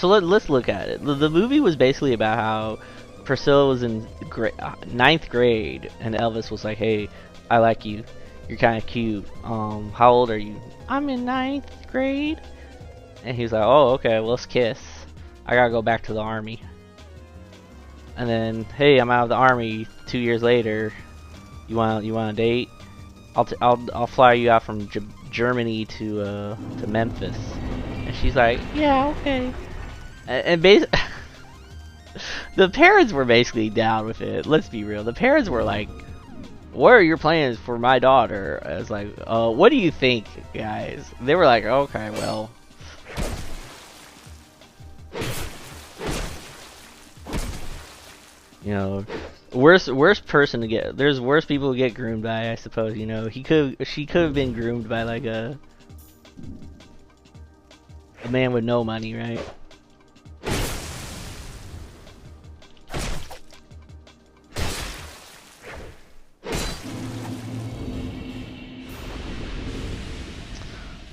So let's look at it. The movie was basically about how Priscilla was in ninth grade, and Elvis was like, "Hey, I like you. You're kind of cute. How old are you?" "I'm in ninth grade." And he's like, "Oh, okay. Well, let's kiss. I gotta go back to the army." And then, "Hey, I'm out of the army 2 years later. You want a date? I'll fly you out from Germany to Memphis." And she's like, "Yeah, okay." And basically, the parents were basically down with it. Let's be real. The parents were like, "What are your plans for my daughter?" I was like, "What do you think, guys?" They were like, "Okay, well." You know, worst person to get. There's worse people to get groomed by, I suppose. You know, she could have been groomed by like a man with no money, right?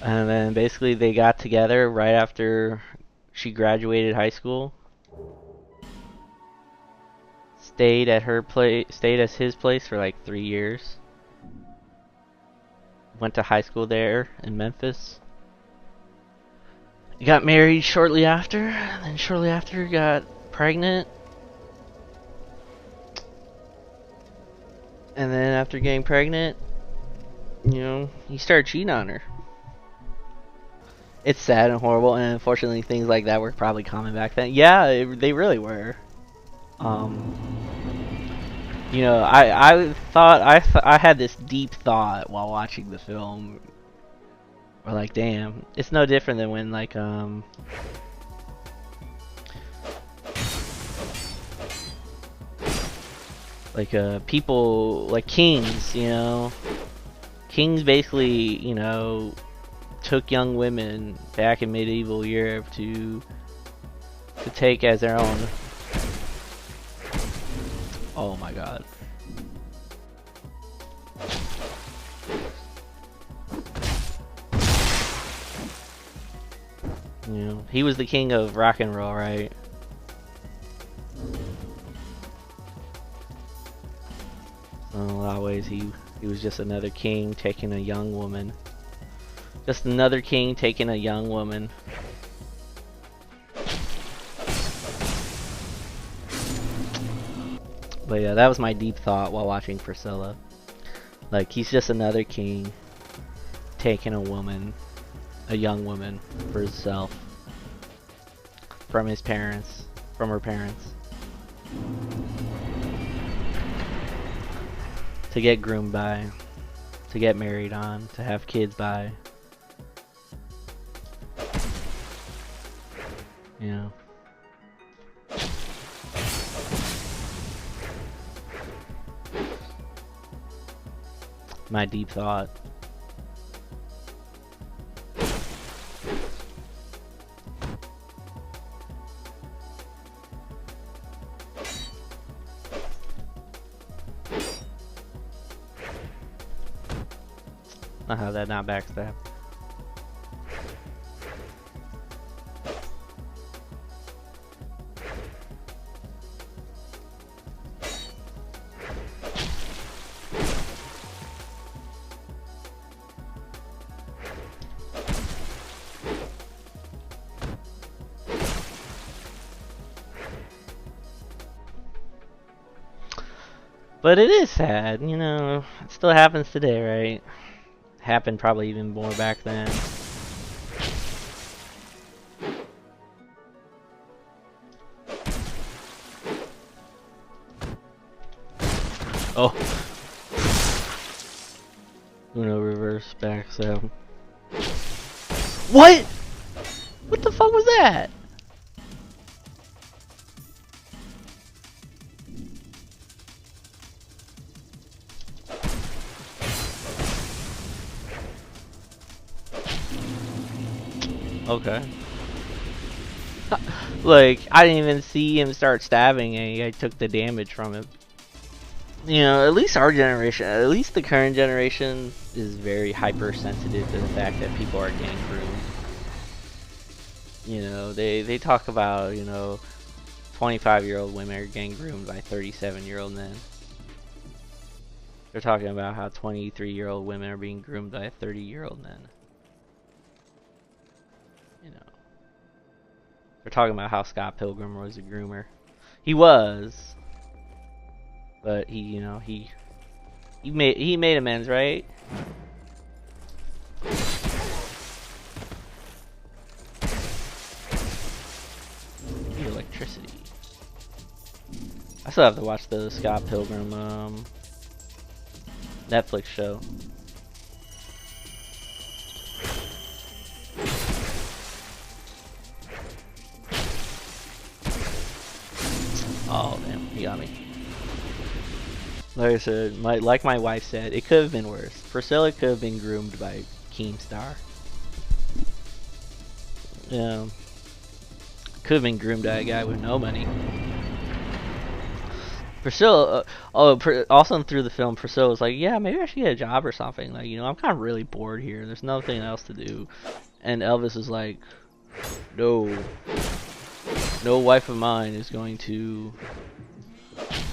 And then basically they got together right after she graduated high school. Stayed at his place for like 3 years. Went to high school there in Memphis. Got married shortly after, and then shortly after got pregnant. And then after getting pregnant, you know, he started cheating on her. It's sad and horrible, and unfortunately things like that were probably common back then. Yeah, they really were. You know, I thought I had this deep thought while watching the film. Or like, damn, it's no different than when like people like kings, you know. Kings basically, you know, took young women back in medieval Europe to take as their own. Oh my god. You know, he was the king of rock and roll, right? In a lot of ways, he was just another king taking a young woman. Just another king taking a young woman. But yeah, that was my deep thought while watching Priscilla. Like, he's just another king taking a woman, a young woman, for himself. From his parents. From her parents. To get groomed by. To get married on. To have kids by. You know. My deep thought. How that not backstab. But it is sad, you know. It still happens today, right? Happened probably even more back then. Oh. Uno reverse backstab. What? What the fuck was that? Okay. Like, I didn't even see him start stabbing and I took the damage from him. You know, at least our generation, at least the current generation is very hypersensitive to the fact that people are getting groomed. You know, they talk about, you know, 25-year-old women are getting groomed by 37-year-old men. They're talking about how 23-year-old women are being groomed by 30-year-old men. You know, they're talking about how Scott Pilgrim was a groomer. He was, but he made amends, right? Need electricity. I still have to watch the Scott Pilgrim Netflix show. Oh damn, he got me. Like I said, like my wife said, it could have been worse. Priscilla could have been groomed by Keemstar. Yeah, could have been groomed by a guy with no money. Priscilla, also through the film, Priscilla was like, yeah, maybe I should get a job or something. Like, you know, I'm kind of really bored here. There's nothing else to do. And Elvis is like, no wife of mine is going to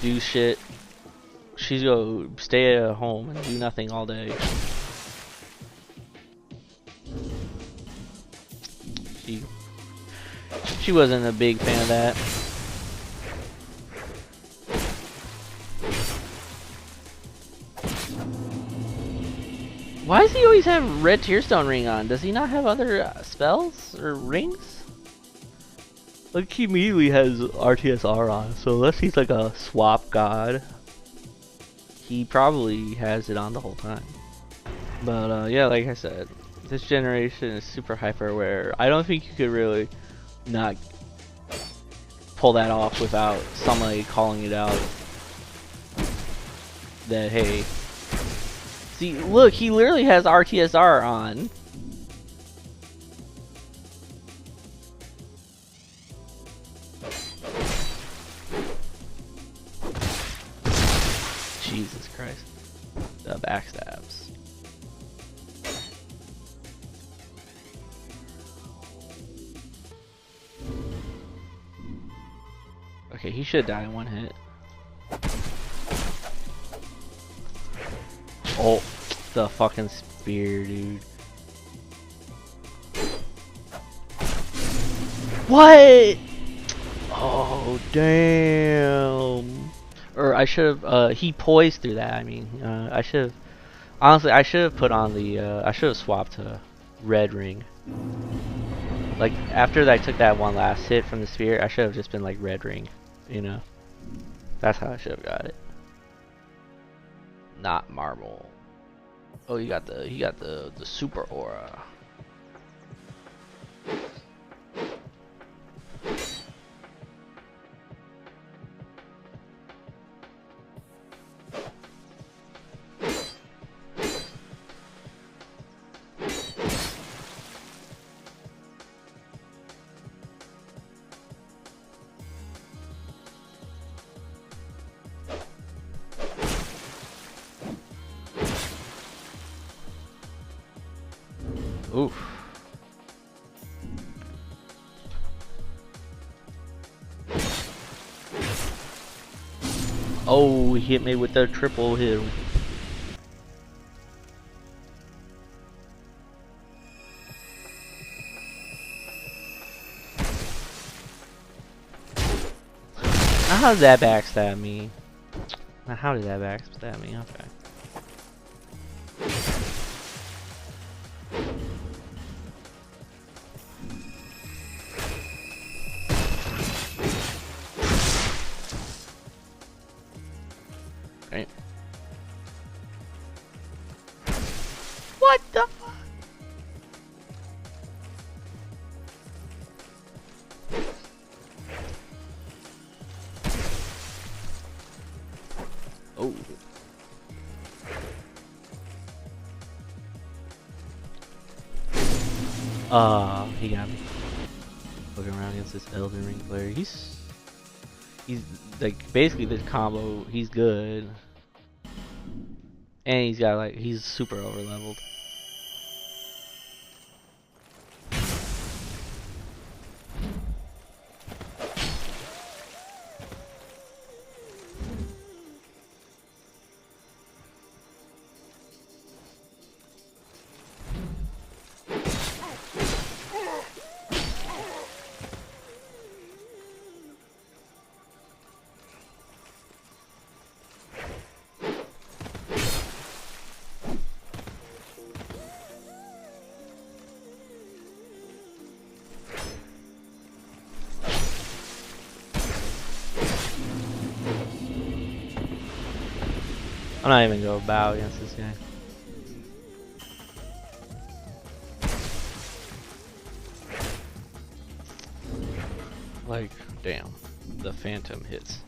do shit. She's going to stay at home and do nothing all day. She wasn't a big fan of that. Why does he always have red tearstone ring on? Does he not have other spells or rings? Like, he immediately has RTSR on, so unless he's like a swap god, he probably has it on the whole time. But yeah, like I said, this generation is super hyper aware. I don't think you could really not pull that off without somebody calling it out. That, hey, see, look, he literally has RTSR on. Jesus Christ. The backstabs. Okay, he should die in one hit. Oh, the fucking spear, dude. What? Oh, damn. Or I should have, he poised through that. I mean, I should have, honestly, I should have put on the, I should have swapped to red ring. Like, after I took that one last hit from the spear, I should have just been like red ring, you know? That's how I should have got it. Not marble. Oh, he got the super aura. Oof. Oh, he hit me with the triple hit. Now how did that backstab me? Now how did that backstab me? Okay. What the fuck? Oh. He got me. Looking around against this Elden Ring player. He's like basically this combo, he's good. And he's got like, he's super over leveled. I'm not even gonna bow against this guy. Like, damn, the phantom hits.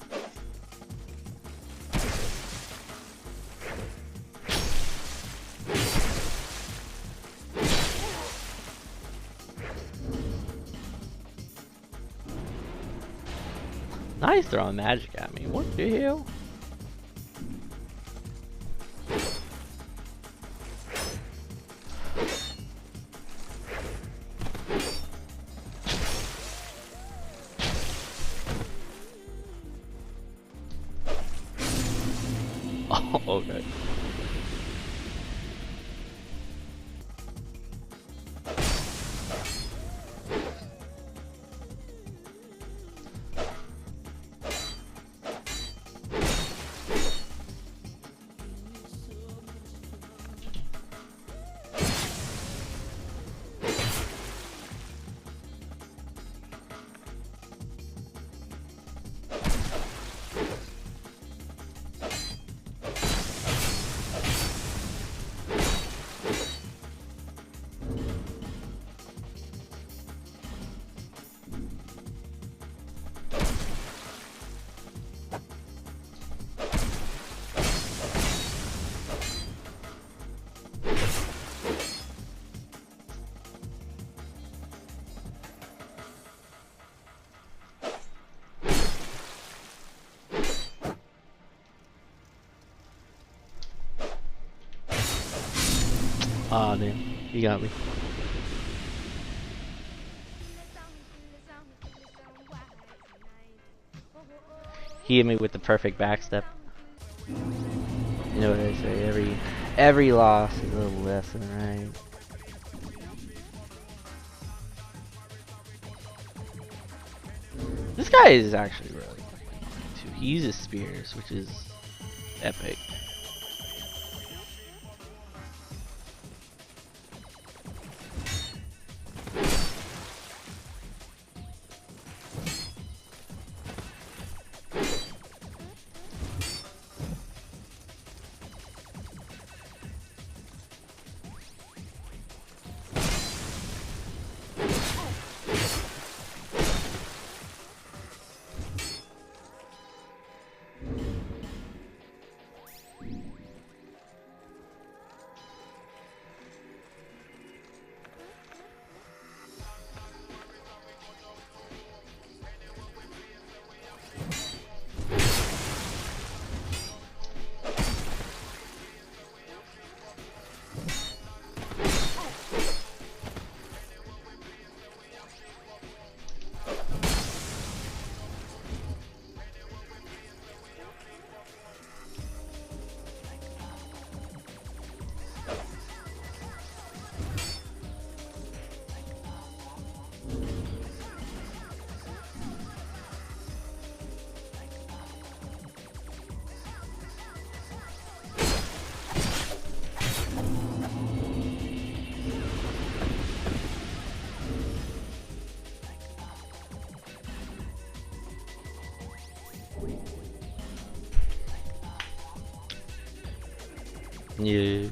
Now he's throwing magic at me. What the hell? Oh, okay. Aw, damn. You got me. He hit me with the perfect backstep. You know what I say, every loss is a lesson, right? This guy is actually really annoying too. He uses spears, which is epic. Yeah.